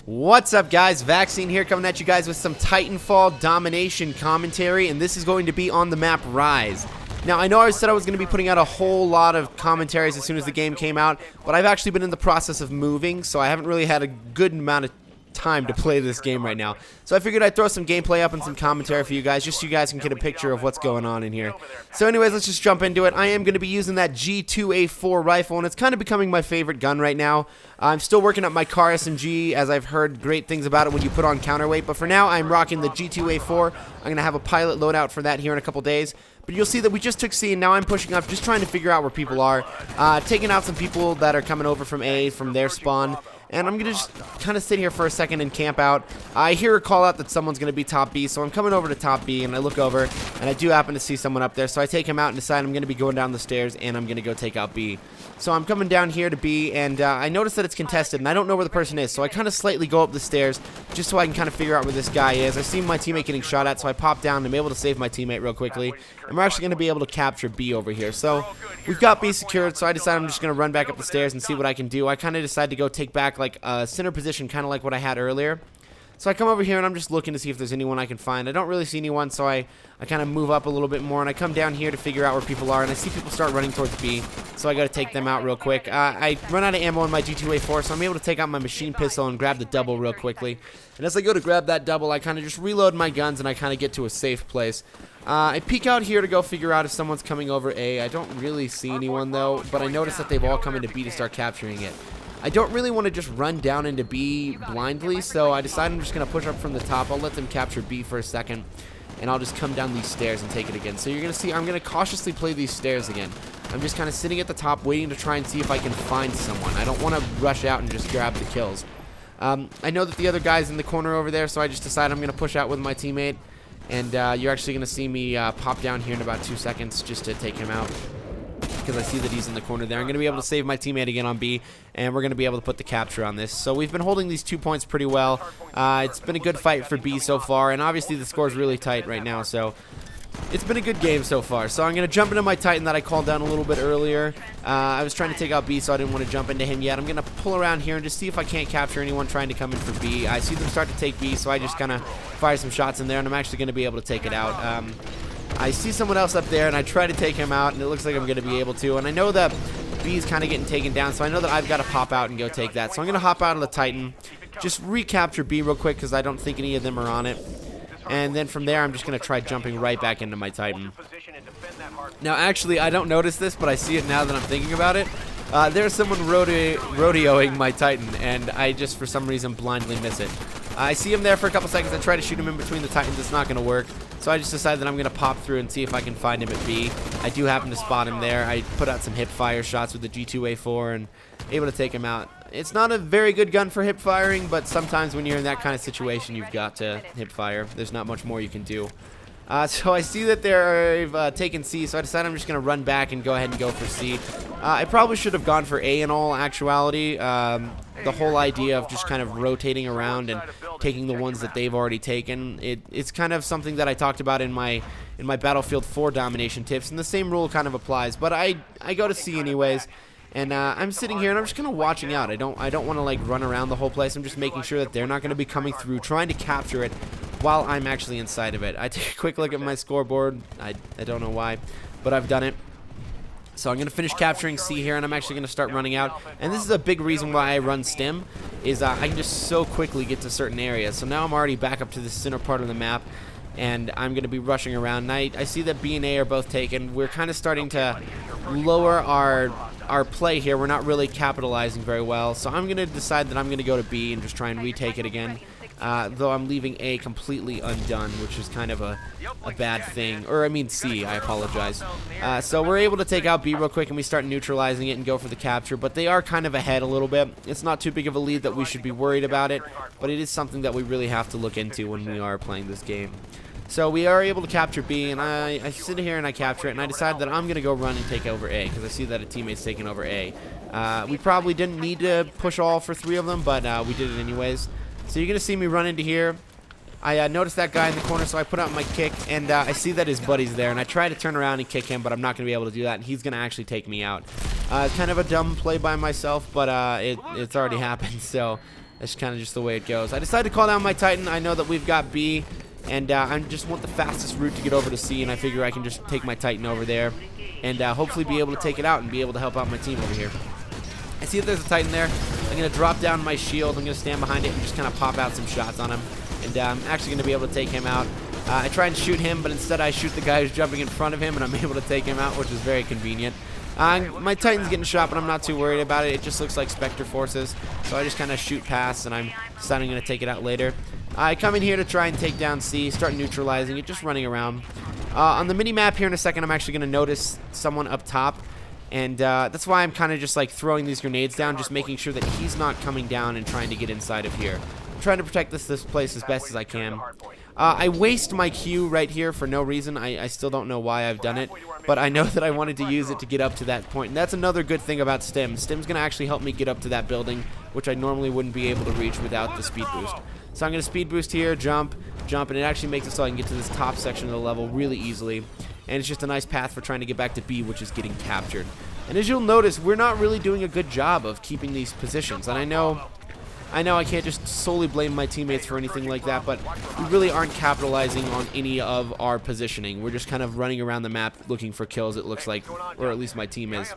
What's up, guys? Vaccine here, coming at you guys with some Titanfall Domination commentary, and this is going to be on the map Rise. Now, I know I said I was going to be putting out a whole lot of commentaries as soon as the game came out, but I've actually been in the process of moving, so I haven't really had a good amount of time to play this game right now. So I figured I'd throw some gameplay up and some commentary for you guys, just so you guys can get a picture of what's going on in here. So anyways, let's just jump into it. I am going to be using that G2A4 rifle, and it's kind of becoming my favorite gun right now. I'm still working up my car SMG, as I've heard great things about it when you put on counterweight, but for now I'm rocking the G2A4. I'm going to have a pilot loadout for that here in a couple days. But you'll see that we just took C, and now I'm pushing up, just trying to figure out where people are. Taking out some people that are coming over from A, from their spawn. And I'm going to just kind of sit here for a second and camp out. I hear a call out that someone's going to be top B, so I'm coming over to top B, and I look over, and I do happen to see someone up there. So I take him out and decide I'm going to be going down the stairs, and I'm going to go take out B. So I'm coming down here to B, and I notice that it's contested, and I don't know where the person is. So I kind of slightly go up the stairs, just so I can kind of figure out where this guy is. I see my teammate getting shot at, so I pop down, and I'm able to save my teammate real quickly. And we're actually going to be able to capture B over here. So we've got B secured, so I decide I'm just going to run back up the stairs and see what I can do. I kind of decide to go take back like a center position, kind of like what I had earlier. So I come over here and I'm just looking to see if there's anyone I can find. I don't really see anyone, so I kind of move up a little bit more, and I come down here to figure out where people are, and I see people start running towards B, so I got to take them out real quick. I run out of ammo in my G2A4, so I'm able to take out my machine pistol and grab the double real quickly. And as I go to grab that double, I kind of just reload my guns, and I kind of get to a safe place. I peek out here to go figure out if someone's coming over A. I don't really see anyone, though, but I notice that they've all come into B to start capturing it. I don't really want to just run down into B blindly, so I decide I'm just going to push up from the top. I'll let them capture B for a second, and I'll just come down these stairs and take it again. So you're going to see I'm going to cautiously play these stairs again. I'm just kind of sitting at the top waiting to try and see if I can find someone. I don't want to rush out and just grab the kills. I know that the other guy's in the corner over there, so I just decide I'm going to push out with my teammate, and you're actually going to see me pop down here in about 2 seconds just to take him out, because I see that he's in the corner there. I'm going to be able to save my teammate again on B, and we're going to be able to put the capture on this. So we've been holding these 2 points pretty well. It's been a good fight for B so far, and obviously the score's really tight right now, so it's been a good game so far. So I'm going to jump into my Titan that I called down a little bit earlier. I was trying to take out B, so I didn't want to jump into him yet. I'm going to pull around here and just see if I can't capture anyone trying to come in for B. I see them start to take B, so I just kind of fire some shots in there, and I'm actually going to be able to take it out. I see someone else up there, and I try to take him out, and it looks like I'm going to be able to. And I know that B is kind of getting taken down, so I know that I've got to pop out and go take that. So I'm going to hop out of the Titan, just recapture B real quick, because I don't think any of them are on it. And then from there, I'm just going to try jumping right back into my Titan. Now, actually, I don't notice this, but I see it now that I'm thinking about it. There's someone rodeoing my Titan, and I just, for some reason, blindly miss it. I see him there for a couple seconds. I try to shoot him in between the Titans. It's not going to work. So I just decide that I'm going to pop through and see if I can find him at B. I do happen to spot him there. I put out some hip fire shots with the G2A4 and able to take him out. It's not a very good gun for hip firing, but sometimes when you're in that kind of situation, you've got to hip fire. There's not much more you can do. So I see that they've taken C, so I decided I'm just going to run back and go ahead and go for C. I probably should have gone for A in all actuality. The whole idea of just kind of rotating around and taking the ones that they've already taken, it's kind of something that I talked about in my Battlefield 4 domination tips, and the same rule kind of applies. But I go to C anyways. And I'm sitting here and I'm just kind of watching out. I don't want to like run around the whole place. I'm just making sure that they're not going to be coming through, trying to capture it while I'm actually inside of it. I take a quick look at my scoreboard. I don't know why, but I've done it. So I'm going to finish capturing C here, and I'm actually going to start running out. And this is a big reason why I run stim, is I can just so quickly get to certain areas. So now I'm already back up to the center part of the map, and I'm going to be rushing around. And I see that B and A are both taken. We're kind of starting to lower our play here. We're not really capitalizing very well. So I'm going to decide that I'm going to go to B and just try and retake it again. Though I'm leaving A completely undone, which is kind of a bad thing. Or, I mean C, I apologize. So we're able to take out B real quick, and we start neutralizing it and go for the capture. But they are kind of ahead a little bit. It's not too big of a lead that we should be worried about it, but it is something that we really have to look into when we are playing this game. So we are able to capture B, and I sit here and I capture it, and I decide that I'm going to go run and take over A, because I see that a teammate's taking over A. We probably didn't need to push all for 3 of them, but we did it anyways. So you're going to see me run into here. I noticed that guy in the corner, so I put out my kick, and I see that his buddy's there, and I try to turn around and kick him, but I'm not going to be able to do that, and he's going to actually take me out. Kind of a dumb play by myself, but it's already happened, so That's kind of just the way it goes. I decided to call down my Titan. I know that we've got B, and I just want the fastest route to get over to C, and I figure I can just take my Titan over there and hopefully be able to take it out and be able to help out my team over here. I see that there's a Titan there. I'm going to drop down my shield. I'm going to stand behind it and just kind of pop out some shots on him. And I'm actually going to be able to take him out. I try and shoot him, but instead I shoot the guy who's jumping in front of him, and I'm able to take him out, which is very convenient. My Titan's getting shot, but I'm not too worried about it. It just looks like Spectre forces, so I just kind of shoot past, and I'm deciding I'm going to take it out later. I come in here to try and take down C, start neutralizing it, just running around. On the mini-map here in a second, I'm actually going to notice someone up top, and that's why I'm kind of just like throwing these grenades down, just making sure that he's not coming down and trying to get inside of here. I'm trying to protect this place as best as I can. I waste my Q right here for no reason. I still don't know why I've done it, but I know that I wanted to use it to get up to that point. And that's another good thing about Stim. Stim's going to actually help me get up to that building, which I normally wouldn't be able to reach without the speed boost. So I'm going to speed boost here, jump, and it actually makes it so I can get to this top section of the level really easily. And it's just a nice path for trying to get back to B, which is getting captured. And as you'll notice, we're not really doing a good job of keeping these positions. And I know I can't just solely blame my teammates for anything like that, but we really aren't capitalizing on any of our positioning. We're just kind of running around the map looking for kills, it looks like, or at least my team is.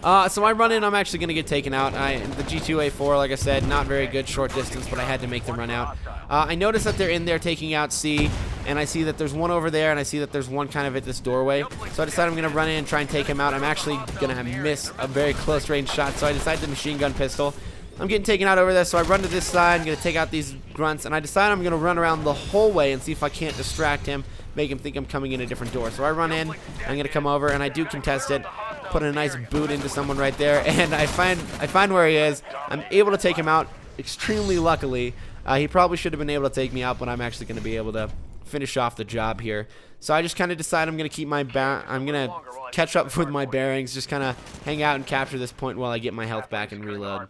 So I run in, I'm actually going to get taken out. The G2A4, like I said, not very good short distance, but I had to make them run out. I notice that they're in there taking out C, and I see that there's one over there, and I see that there's one kind of at this doorway. So I decide I'm going to run in and try and take him out. I'm actually going to miss a very close range shot, so I decide the machine gun pistol. I'm getting taken out over there, so I run to this side. I'm going to take out these grunts, and I decide I'm going to run around the whole way and see if I can't distract him, make him think I'm coming in a different door. So I run in, I'm going to come over, and I do contest it, put a nice boot into someone right there, and I find where he is. I'm able to take him out extremely luckily. He probably should have been able to take me out, but I'm actually going to be able to finish off the job here. So I just kind of decide I'm going to keep I'm going to catch up with my bearings, just kind of hang out and capture this point while I get my health back and reload.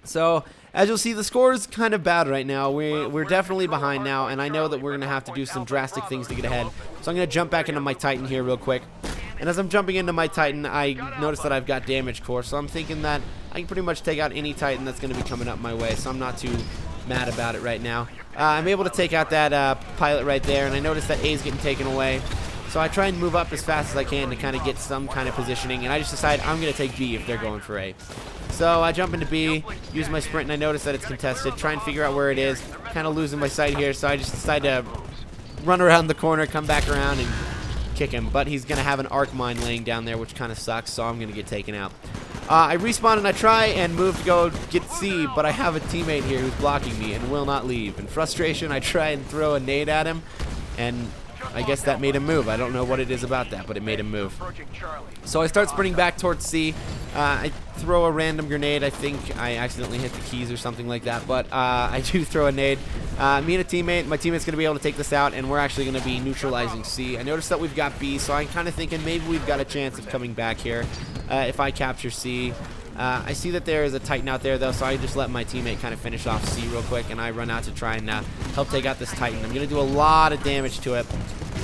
So, as you'll see, the score is kind of bad right now. We're definitely behind now, and I know that we're going to have to do some drastic things to get ahead. So I'm going to jump back into my Titan here real quick. And as I'm jumping into my Titan, I notice that I've got damage core, so I'm thinking that I can pretty much take out any Titan that's going to be coming up my way, so I'm not too mad about it right now. I'm able to take out that pilot right there, and I notice that A's getting taken away. So I try and move up as fast as I can to kind of get some kind of positioning, and I just decide I'm going to take B if they're going for A. So I jump into B, use my sprint, and I notice that it's contested. Try and figure out where it is. Kind of losing my sight here, so I just decide to run around the corner, come back around, and kick him. But he's going to have an arc mine laying down there, which kind of sucks, so I'm going to get taken out. I respawn and I try and move to go get C, but I have a teammate here who's blocking me and will not leave. In frustration, I try and throw a nade at him, and I guess that made him move. I don't know what it is about that, but it made him move. So I start sprinting back towards C. I throw a random grenade. I think I accidentally hit the keys or something like that, but I do throw a nade. Me and a teammate, my teammate's going to be able to take this out, and we're actually going to be neutralizing C. I noticed that we've got B, so I'm kind of thinking maybe we've got a chance of coming back here if I capture C. I see that there is a Titan out there, though, so I just let my teammate kind of finish off C real quick, and I run out to try and help take out this Titan. I'm going to do a lot of damage to it,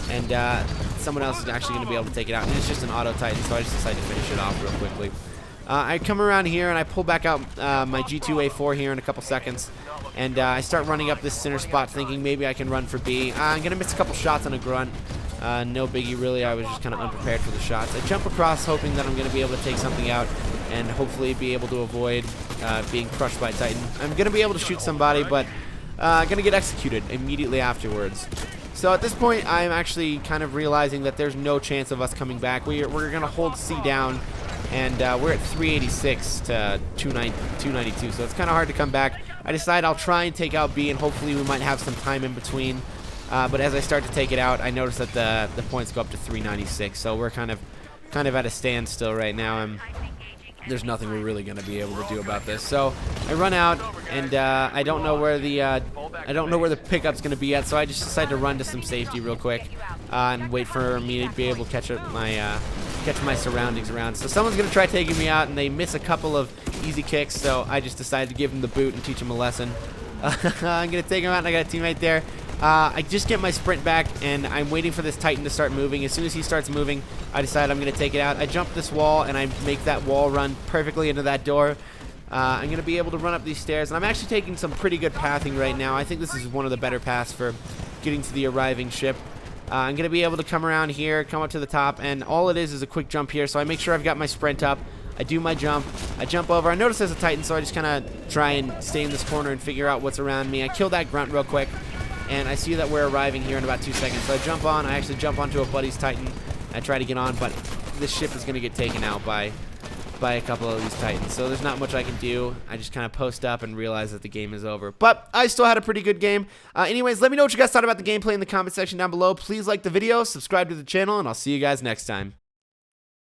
and someone else is actually going to be able to take it out. And it's just an auto Titan, so I just decided to finish it off real quickly. I come around here, and I pull back out my G2A4 here in a couple seconds, and I start running up this center spot thinking maybe I can run for B. I'm going to miss a couple shots on a grunt. No biggie, really. I was just kind of unprepared for the shots. I jump across hoping that I'm going to be able to take something out and hopefully be able to avoid being crushed by Titan. I'm going to be able to shoot somebody, but I'm going to get executed immediately afterwards. So at this point, I'm actually kind of realizing that there's no chance of us coming back. We're going to hold C down, and we're at 386 to 292, so it's kind of hard to come back. I decide I'll try and take out B, and hopefully we might have some time in between. But as I start to take it out, I notice that the points go up to 396, so we're kind of at a standstill right now, and there's nothing we're really going to be able to do about this. So I run out, and I don't know where the pickup's going to be at, so I just decide to run to some safety real quick and wait for me to be able to catch my surroundings around. So someone's going to try taking me out, and they miss a couple of easy kicks, so I just decided to give them the boot and teach them a lesson. I'm going to take him out, and I got a teammate there. I just get my sprint back, and I'm waiting for this Titan to start moving. As soon as he starts moving, I decide I'm going to take it out. I jump this wall, and I make that wall run perfectly into that door. I'm going to be able to run up these stairs, and I'm actually taking some pretty good pathing right now. I think this is one of the better paths for getting to the arriving ship. I'm going to be able to come around here, come up to the top, and all it is a quick jump here, so I make sure I've got my sprint up. I do my jump. I jump over. I notice there's a Titan, so I just kind of try and stay in this corner and figure out what's around me. I kill that grunt real quick, and I see that we're arriving here in about 2 seconds. So I jump on. I actually jump onto a buddy's Titan. I try to get on, but this ship is going to get taken out by a couple of these Titans. So there's not much I can do. I just kind of post up and realize that the game is over. But I still had a pretty good game. Anyways, let me know what you guys thought about the gameplay in the comment section down below. Please like the video, subscribe to the channel, and I'll see you guys next time.